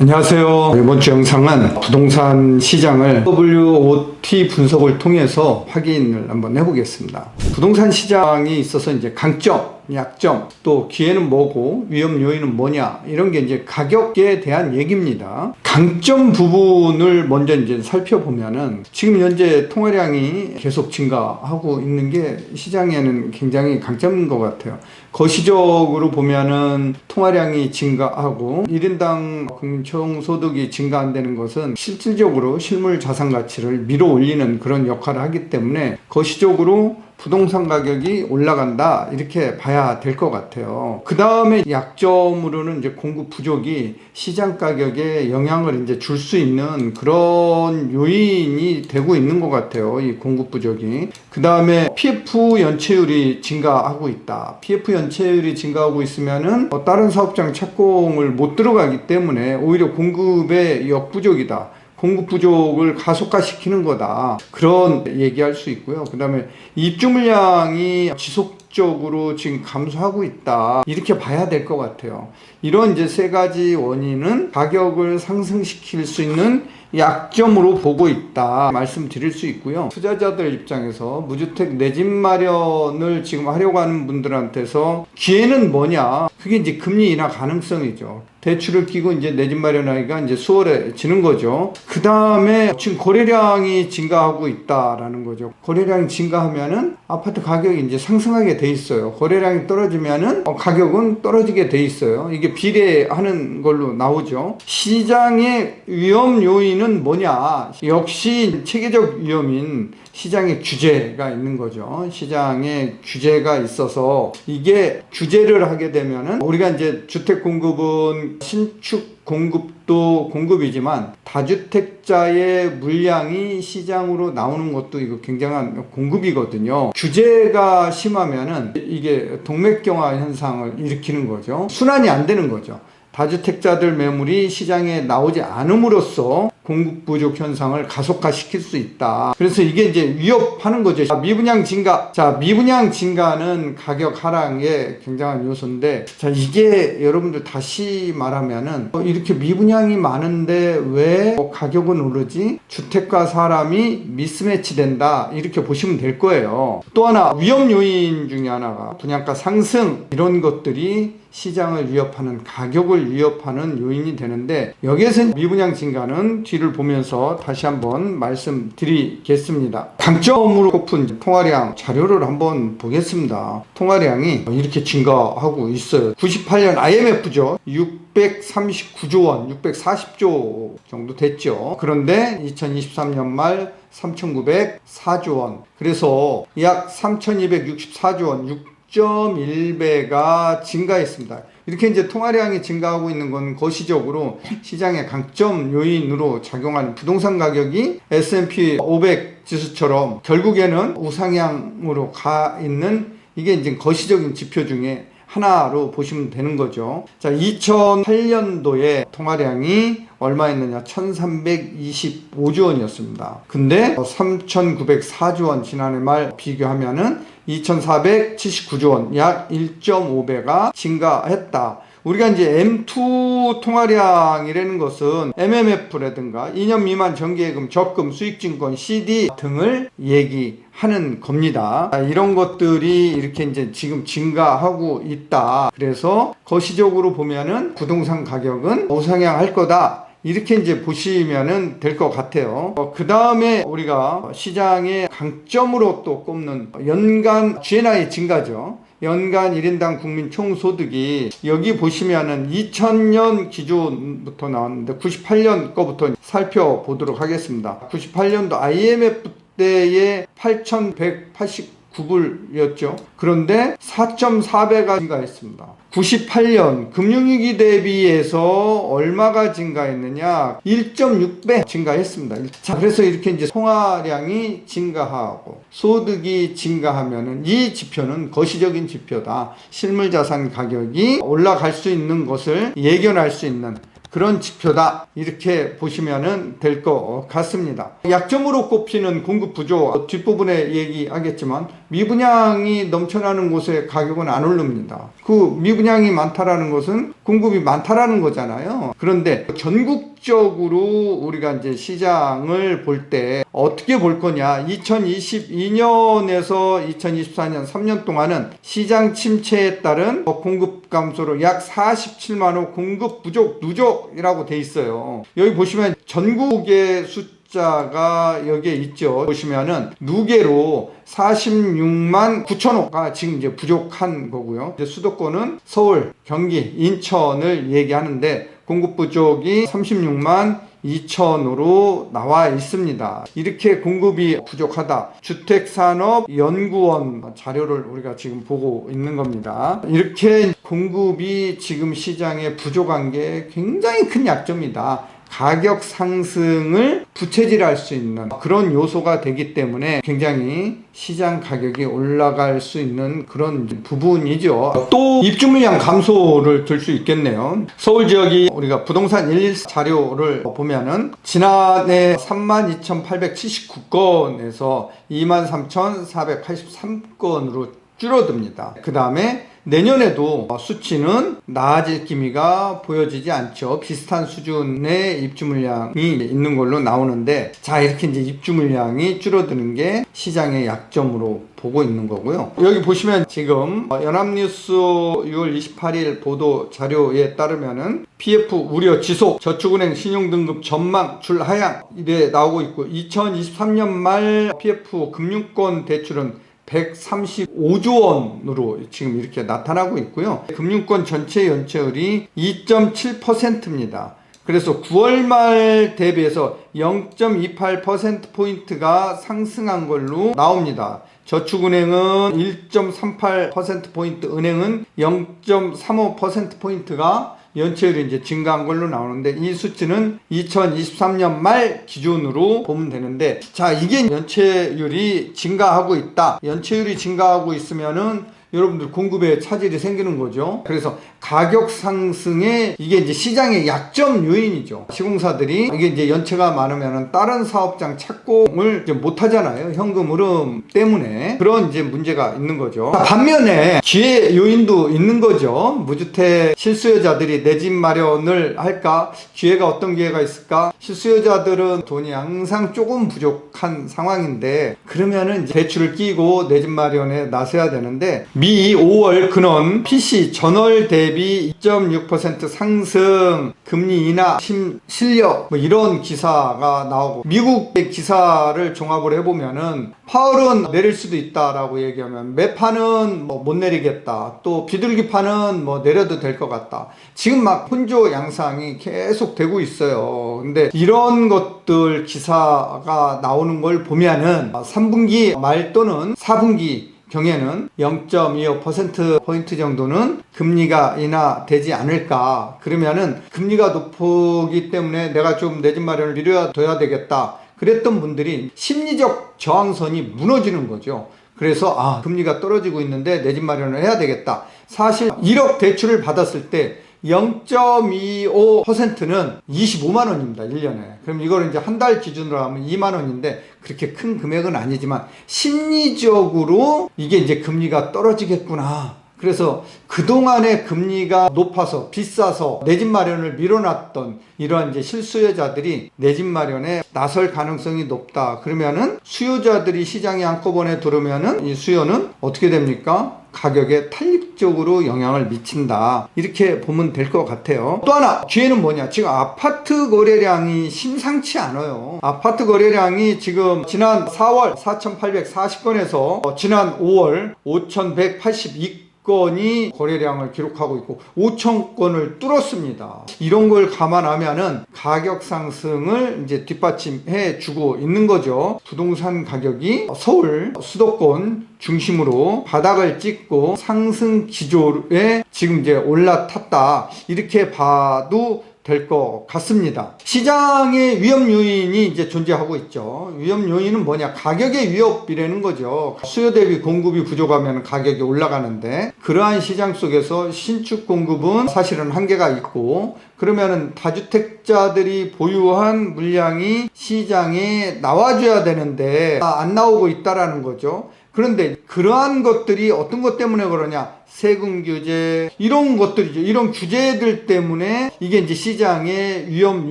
안녕하세요. 이번 주 영상은 부동산 시장을 WOT 분석을 통해서 확인을 한번 해보겠습니다. 부동산 시장이 있어서 이제 강점, 약점, 또 기회는 뭐고 위험 요인은 뭐냐, 이런 게 이제 가격에 대한 얘기입니다. 강점 부분을 먼저 이제 살펴보면은 지금 현재 통화량이 계속 증가하고 있는 게 시장에는 굉장히 강점인 것 같아요. 거시적으로 보면은 통화량이 증가하고 1인당 국민 총소득이 증가 안 되는 것은 실질적으로 실물 자산 가치를 밀어 올리는 그런 역할을 하기 때문에 거시적으로 부동산 가격이 올라간다, 이렇게 봐야 될 것 같아요. 그 다음에 약점으로는 이제 공급 부족이 시장 가격에 영향을 이제 줄 수 있는 그런 요인이 되고 있는 것 같아요. 이 공급 부족이. 그 다음에 PF 연체율이 증가하고 있다. PF 연체율이 증가하고 있으면은 다른 사업장 착공을 못 들어가기 때문에 오히려 공급의 역부족이다, 공급 부족을 가속화시키는 거다, 그런 얘기할 수 있고요. 그 다음에 입주 물량이 지속적으로 지금 감소하고 있다, 이렇게 봐야 될 것 같아요. 이런 이제 세 가지 원인은 가격을 상승시킬 수 있는 약점으로 보고 있다 말씀드릴 수 있고요. 투자자들 입장에서 무주택 내 집 마련을 지금 하려고 하는 분들한테서 기회는 뭐냐, 그게 이제 금리 인하 가능성이죠. 대출을 끼고 이제 내 집 마련하기가 이제 수월해지는 거죠. 그 다음에 지금 거래량이 증가하고 있다라는 거죠. 거래량이 증가하면은 아파트 가격이 이제 상승하게 돼 있어요. 거래량이 떨어지면은 가격은 떨어지게 돼 있어요. 이게 비례하는 걸로 나오죠. 시장의 위험 요인은 뭐냐? 역시 체계적 위험인 시장의 규제가 있는 거죠. 시장에 규제가 있어서 이게 규제를 하게 되면은 우리가 이제 주택 공급은 신축 공급도 공급이지만 다주택자의 물량이 시장으로 나오는 것도 이거 굉장한 공급이거든요. 규제가 심하면은 이게 동맥경화 현상을 일으키는 거죠. 순환이 안 되는 거죠. 다주택자들 매물이 시장에 나오지 않음으로써 공급 부족 현상을 가속화시킬 수 있다. 그래서 이게 이제 위협하는 거죠. 미분양 증가. 미분양 증가는 가격 하락의 굉장한 요소인데, 이게 여러분들 다시 말하면은 이렇게 미분양이 많은데 왜 가격은 오르지? 주택과 사람이 미스매치 된다, 이렇게 보시면 될 거예요. 또 하나 위험 요인 중에 하나가 분양가 상승, 이런 것들이 시장을 위협하는, 가격을 위협하는 요인이 되는데, 여기에서 미분양 증가는 뒤를 보면서 다시 한번 말씀드리겠습니다. 강점으로 꼽은 통화량 자료를 한번 보겠습니다. 통화량이 이렇게 증가하고 있어요. 98년 IMF죠. 639조 원, 640조 정도 됐죠. 그런데 2023년 말 3,904조 원. 그래서 약 3,264조 원, 6.1배가 증가했습니다. 이렇게 이제 통화량이 증가하고 있는 건 거시적으로 시장의 강점 요인으로 작용하는, 부동산 가격이 S&P 500 지수처럼 결국에는 우상향으로 가 있는, 이게 이제 거시적인 지표 중에 하나로 보시면 되는 거죠. 2008년도에 통화량이 얼마였느냐? 1325조 원이었습니다. 근데 3904조 원 지난해 말 비교하면은 2479조 원, 약 1.5배가 증가했다. 우리가 이제 M2 통화량이라는 것은 MMF라든가 2년 미만 정기예금, 적금, 수익증권, CD 등을 얘기하는 겁니다. 이런 것들이 이렇게 이제 지금 증가하고 있다. 그래서 거시적으로 보면은 부동산 가격은 우상향할 거다, 이렇게 이제 보시면은 될 것 같아요. 그 다음에 우리가 시장의 강점으로 또 꼽는 연간 GNI 증가죠. 연간 1인당 국민 총소득이, 여기 보시면은 2000년 기준부터 나왔는데 98년 거부터 살펴보도록 하겠습니다. 98년도 IMF 때의 8,189불이었죠. 그런데 4.4배가 증가했습니다. 98년 금융위기 대비해서 얼마가 증가했느냐? 1.6배 증가했습니다. 그래서 이렇게 이제 통화량이 증가하고 소득이 증가하면은 이 지표는 거시적인 지표다. 실물자산 가격이 올라갈 수 있는 것을 예견할 수 있는 그런 지표다. 이렇게 보시면 될 것 같습니다. 약점으로 꼽히는 공급 부족, 뒷부분에 얘기하겠지만 미분양이 넘쳐나는 곳에 가격은 안 오릅니다. 그 미분양이 많다라는 것은 공급이 많다라는 거잖아요. 그런데 전국적으로 우리가 이제 시장을 볼 때 어떻게 볼 거냐, 2022년에서 2024년 3년 동안은 시장 침체에 따른 공급 감소로 약 47만 호 공급 부족 누적이라고 돼 있어요. 여기 보시면 전국의 숫자가 여기에 있죠. 보시면은 누계로 46만 9천 호가 지금 이제 부족한 거고요. 이제 수도권은 서울, 경기, 인천을 얘기하는데 공급 부족이 36만 2천으로 나와 있습니다. 이렇게 공급이 부족하다. 주택산업연구원 자료를 우리가 지금 보고 있는 겁니다. 이렇게 공급이 지금 시장에 부족한 게 굉장히 큰 약점이다. 가격 상승을 부채질할 수 있는 그런 요소가 되기 때문에 굉장히 시장 가격이 올라갈 수 있는 그런 부분이죠. 또 입주 물량 감소를 들 수 있겠네요. 서울 지역이 우리가 부동산 114 자료를 보면은 지난해 32,879건에서 23,483건으로 줄어듭니다. 그 다음에 내년에도 수치는 나아질 기미가 보여지지 않죠. 비슷한 수준의 입주 물량이 있는 걸로 나오는데, 자, 이렇게 이제 입주 물량이 줄어드는 게 시장의 약점으로 보고 있는 거고요. 여기 보시면 지금 연합뉴스 6월 28일 보도 자료에 따르면은 PF 우려 지속, 저축은행 신용등급 전망 줄 하향 이래 나오고 있고, 2023년 말 PF 금융권 대출은 135조 원으로 지금 이렇게 나타나고 있고요. 금융권 전체 연체율이 2.7%입니다. 그래서 9월 말 대비해서 0.28%포인트가 상승한 걸로 나옵니다. 저축은행은 1.38%포인트, 은행은 0.35%포인트가 연체율이 이제 증가한 걸로 나오는데, 이 수치는 2023년 말 기준으로 보면 되는데, 자, 이게 연체율이 증가하고 있다. 연체율이 증가하고 있으면은 여러분들 공급에 차질이 생기는 거죠. 그래서 가격 상승에 이게 이제 시장의 약점 요인이죠. 시공사들이 이게 이제 연체가 많으면은 다른 사업장 착공을 이제 못 하잖아요. 현금 흐름 때문에. 그런 이제 문제가 있는 거죠. 반면에 기회 요인도 있는 거죠. 무주택 실수요자들이 내 집 마련을 할까? 기회가 어떤 기회가 있을까? 실수요자들은 돈이 항상 조금 부족한 상황인데, 그러면은 이제 대출을 끼고 내 집 마련에 나서야 되는데, 미 5월 근원 PC 전월 대비 2.6% 상승, 금리 인하 실력, 뭐 이런 기사가 나오고, 미국의 기사를 종합을 해보면은 파월은 내릴 수도 있다라고 얘기하면 매파는 뭐 못 내리겠다, 또 비둘기파는 뭐 내려도 될 것 같다. 지금 막 혼조 양상이 계속 되고 있어요. 근데 이런 것들 기사가 나오는 걸 보면은 3분기 말 또는 4분기 경에는 0.25%포인트 정도는 금리가 인하되지 않을까. 그러면은 금리가 높기 때문에 내가 좀 내 집 마련을 미뤄둬야 되겠다. 그랬던 분들이 심리적 저항선이 무너지는 거죠. 그래서 금리가 떨어지고 있는데 내 집 마련을 해야 되겠다. 사실 1억 대출을 받았을 때 0.25%는 25만 원입니다. 1년에. 그럼 이걸 이제 한 달 기준으로 하면 2만 원인데 그렇게 큰 금액은 아니지만 심리적으로 이게 이제 금리가 떨어지겠구나. 그래서 그동안에 금리가 높아서 비싸서 내 집 마련을 미뤄놨던 이러한 이제 실수요자들이 내 집 마련에 나설 가능성이 높다. 그러면은 수요자들이 시장에 한꺼번에 들어오면은 이 수요는 어떻게 됩니까? 가격에 탄력적으로 영향을 미친다. 이렇게 보면 될 것 같아요. 또 하나 기회는 뭐냐? 지금 아파트 거래량이 심상치 않아요. 아파트 거래량이 지금 지난 4월 4,840건에서 지난 5월 5,182건이 거래량을 기록하고 있고 5,000건을 뚫었습니다. 이런 걸 감안하면은 가격 상승을 이제 뒷받침해 주고 있는 거죠. 부동산 가격이 서울, 수도권, 중심으로 바닥을 찍고 상승 기조에 지금 이제 올라탔다, 이렇게 봐도 될 것 같습니다. 시장의 위험 요인이 이제 존재하고 있죠. 위험 요인은 뭐냐? 가격의 위협이라는 거죠. 수요 대비 공급이 부족하면 가격이 올라가는데, 그러한 시장 속에서 신축 공급은 사실은 한계가 있고, 그러면은 다주택자들이 보유한 물량이 시장에 나와줘야 되는데 안 나오고 있다라는 거죠. 그런데 그러한 것들이 어떤 것 때문에 그러냐? 세금 규제, 이런 것들이죠. 이런 규제들 때문에 이게 이제 시장의 위험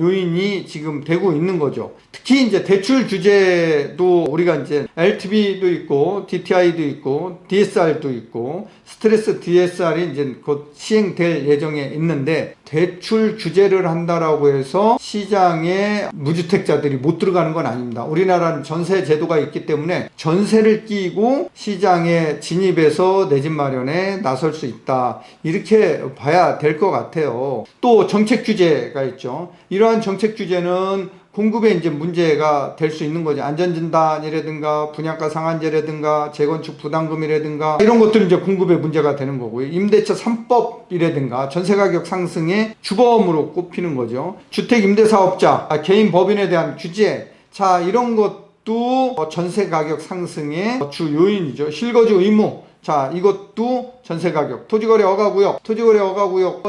요인이 지금 되고 있는 거죠. 특히 이제 대출 규제도 우리가 이제 LTV도 있고, DTI도 있고, DSR도 있고, 스트레스 DSR이 이제 곧 시행될 예정에 있는데, 대출 규제를 한다라고 해서 시장에 무주택자들이 못 들어가는 건 아닙니다. 우리나라는 전세 제도가 있기 때문에 전세를 끼고 시장에 진입해서 내 집 마련에 나설 수 있다, 이렇게 봐야 될 것 같아요. 또 정책 규제가 있죠. 이러한 정책 규제는 공급에 이제 문제가 될 수 있는 거죠. 안전진단이라든가 분양가 상한제라든가 재건축 부담금이라든가 이런 것들은 이제 공급에 문제가 되는 거고요. 임대차 3법이라든가 전세가격 상승의 주범으로 꼽히는 거죠. 주택임대사업자, 개인 법인에 대한 규제, 자, 이런 것도 전세가격 상승의 주 요인이죠. 실거주 의무, 자, 이것도 전세가격, 토지거래 허가구역,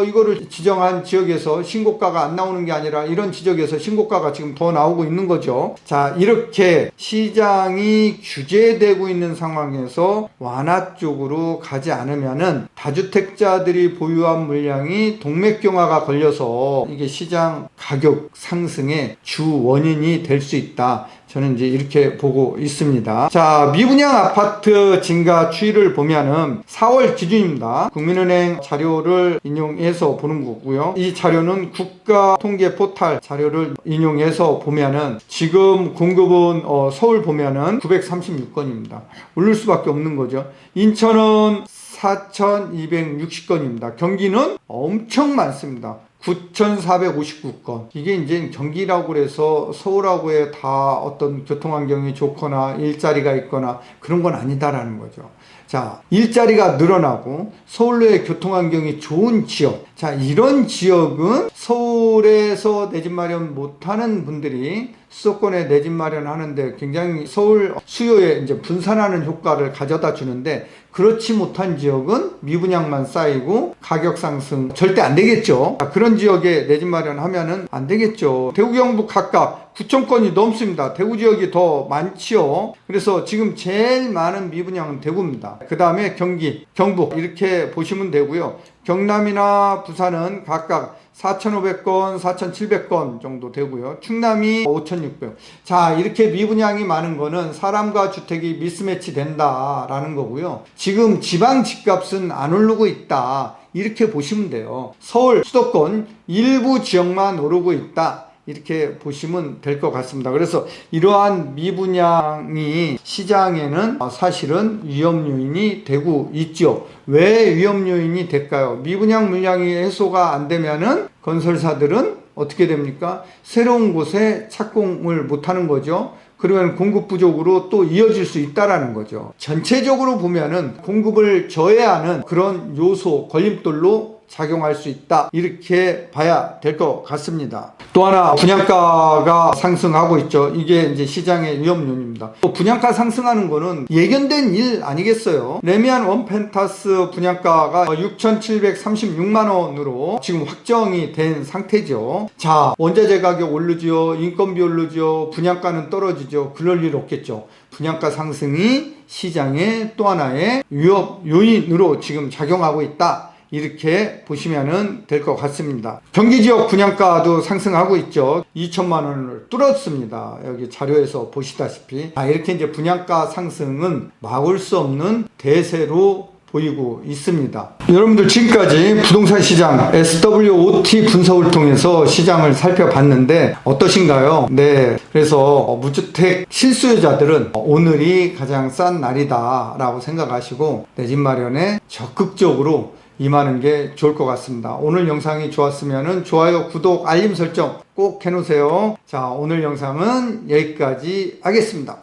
이거를 지정한 지역에서 신고가가 안 나오는 게 아니라 이런 지역에서 신고가가 지금 더 나오고 있는 거죠. 자, 이렇게 시장이 규제되고 있는 상황에서 완화 쪽으로 가지 않으면은 다주택자들이 보유한 물량이 동맥경화가 걸려서 이게 시장 가격 상승의 주 원인이 될 수 있다, 저는 이제 이렇게 보고 있습니다. 자, 미분양 아파트 증가 추이를 보면은 4월 기준입니다. 국민은행 자료를 인용해서 보는 거고요. 이 자료는 국가통계 포탈 자료를 인용해서 보면은 지금 공급은 서울 보면은 936건입니다. 오를 수밖에 없는 거죠. 인천은 4,260건입니다. 경기는 엄청 많습니다. 9,459건. 이게 이제 경기라고 해서 서울하고 다 어떤 교통환경이 좋거나 일자리가 있거나 그런 건 아니다라는 거죠. 자, 일자리가 늘어나고 서울의 교통환경이 좋은 지역, 자, 이런 지역은 서울에서 내 집 마련 못하는 분들이 수도권에 내 집 마련하는데 굉장히 서울 수요에 이제 분산하는 효과를 가져다 주는데, 그렇지 못한 지역은 미분양만 쌓이고 가격 상승 절대 안 되겠죠. 그런 지역에 내 집 마련하면은 안 되겠죠. 대구 경북 각각 9,000건이 넘습니다. 대구 지역이 더 많지요. 그래서 지금 제일 많은 미분양은 대구입니다. 그 다음에 경기, 경북, 이렇게 보시면 되고요. 경남이나 부산은 각각 4,500건, 4,700건 정도 되고요. 충남이 5,600. 자, 이렇게 미분양이 많은 거는 사람과 주택이 미스매치 된다라는 거고요. 지금 지방 집값은 안 오르고 있다, 이렇게 보시면 돼요. 서울, 수도권 일부 지역만 오르고 있다, 이렇게 보시면 될 것 같습니다. 그래서 이러한 미분양이 시장에는 사실은 위험 요인이 되고 있죠. 왜 위험 요인이 될까요? 미분양 물량이 해소가 안 되면은 건설사들은 어떻게 됩니까? 새로운 곳에 착공을 못 하는 거죠. 그러면 공급 부족으로 또 이어질 수 있다라는 거죠. 전체적으로 보면은 공급을 저해하는 그런 요소, 걸림돌로 작용할 수 있다, 이렇게 봐야 될 것 같습니다. 또 하나, 분양가가 상승하고 있죠. 이게 이제 시장의 위험 요인입니다. 또 분양가 상승하는 거는 예견된 일 아니겠어요? 레미안 원펜타스 분양가가 6,736만 원으로 지금 확정이 된 상태죠. 자, 원자재 가격 오르죠, 인건비 오르죠, 분양가는 떨어지죠. 그럴 일 없겠죠. 분양가 상승이 시장의 또 하나의 위험 요인으로 지금 작용하고 있다, 이렇게 보시면 될 것 같습니다. 경기 지역 분양가도 상승하고 있죠. 2천만 원을 뚫었습니다. 여기 자료에서 보시다시피. 이렇게 이제 분양가 상승은 막을 수 없는 대세로 보이고 있습니다. 여러분들, 지금까지 부동산 시장 SWOT 분석을 통해서 시장을 살펴봤는데 어떠신가요? 네, 그래서 무주택 실수요자들은 오늘이 가장 싼 날이다 라고 생각하시고 내 집 마련에 적극적으로 임하는 게 좋을 것 같습니다. 오늘 영상이 좋았으면 좋아요, 구독, 알림 설정 꼭 해놓으세요. 자, 오늘 영상은 여기까지 하겠습니다.